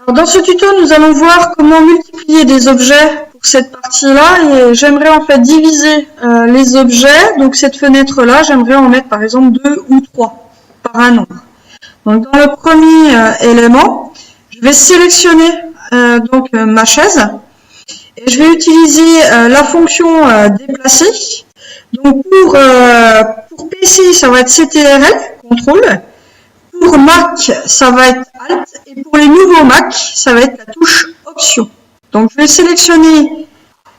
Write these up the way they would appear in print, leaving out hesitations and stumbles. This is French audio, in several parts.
Alors, dans ce tuto, nous allons voir comment multiplier des objets pour cette partie-là et j'aimerais en fait diviser les objets. Donc cette fenêtre-là, j'aimerais en mettre par exemple 2 ou 3 par un nombre. Donc dans le premier élément, je vais sélectionner ma chaise et je vais utiliser la fonction déplacer. Donc pour PC, ça va être CTRL, contrôle. Pour Mac, ça va être Alt. Et pour les nouveaux Mac, ça va être la touche Option. Donc je vais sélectionner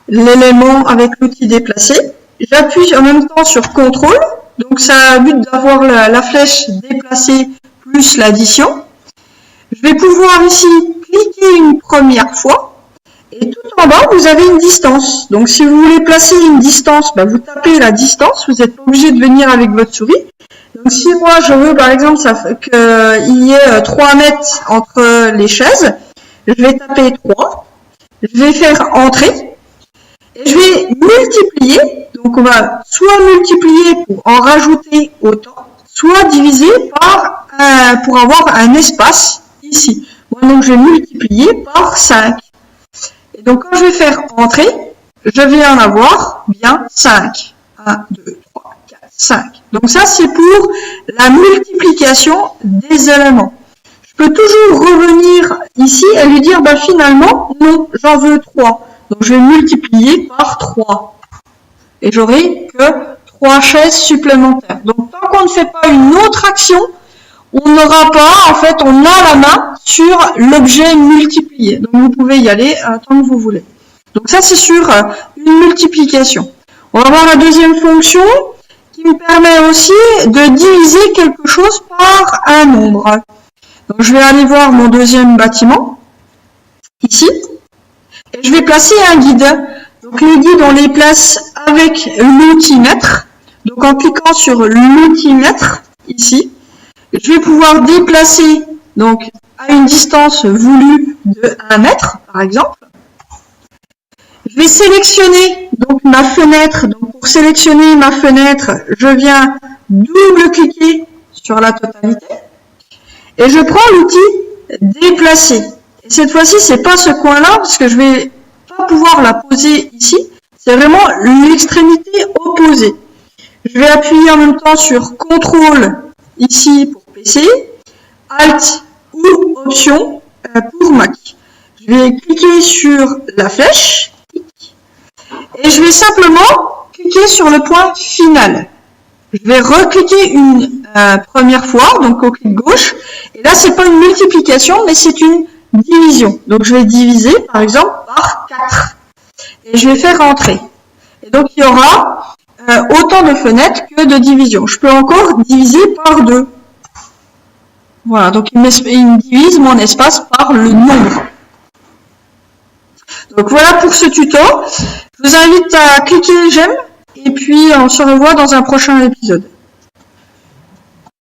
l'élément avec l'outil déplacer. J'appuie en même temps sur CTRL. Donc ça a le but d'avoir la flèche déplacée plus l'addition. Je vais pouvoir ici cliquer une première fois. Et tout en bas, vous avez une distance. Donc si vous voulez placer une distance, vous tapez la distance. Vous n'êtes pas obligé de venir avec votre souris. Donc si moi je veux par exemple qu'il y ait 3 mètres entre les chaises, je vais taper 3, je vais faire entrer et je vais multiplier. Donc on va soit multiplier pour en rajouter autant, soit diviser par pour avoir un espace ici. Moi donc je vais multiplier par 5. Et donc quand je vais faire entrer, je vais en avoir bien 5. 1, 2, 3, 4, 5. Donc ça, c'est pour la multiplication des éléments. Je peux toujours revenir ici et lui dire, finalement, non, j'en veux 3. Donc je vais multiplier par 3. Et j'aurai que 3 chaises supplémentaires. Donc tant qu'on ne fait pas une autre action, on n'aura pas, en fait, on a la main sur l'objet multiplié. Donc vous pouvez y aller tant que vous voulez. Donc ça, c'est sur une multiplication. On va voir la deuxième fonction qui me permet aussi de diviser quelque chose par un nombre. Donc je vais aller voir mon deuxième bâtiment, ici, et je vais placer un guide. Donc les guides, on les place avec l'outil mètre. Donc en cliquant sur l'outil mètre, ici, je vais pouvoir déplacer donc à une distance voulue de 1 mètre, par exemple. Je vais sélectionner donc ma fenêtre. Donc pour sélectionner ma fenêtre, je viens double-cliquer sur la totalité et je prends l'outil déplacer. Et cette fois-ci, c'est pas ce coin-là parce que je vais pas pouvoir la poser ici. C'est vraiment l'extrémité opposée. Je vais appuyer en même temps sur CTRL ici pour PC, Alt ou Option pour Mac. Je vais cliquer sur la flèche. Et je vais simplement cliquer sur le point final. Je vais recliquer une première fois, donc au clic gauche. Et là, c'est pas une multiplication, mais c'est une division. Donc je vais diviser, par exemple, par 4. Et je vais faire entrer. Et donc il y aura autant de fenêtres que de divisions. Je peux encore diviser par 2. Voilà, donc il me divise mon espace par le nombre. Donc voilà pour ce tuto. Je vous invite à cliquer j'aime et puis on se revoit dans un prochain épisode.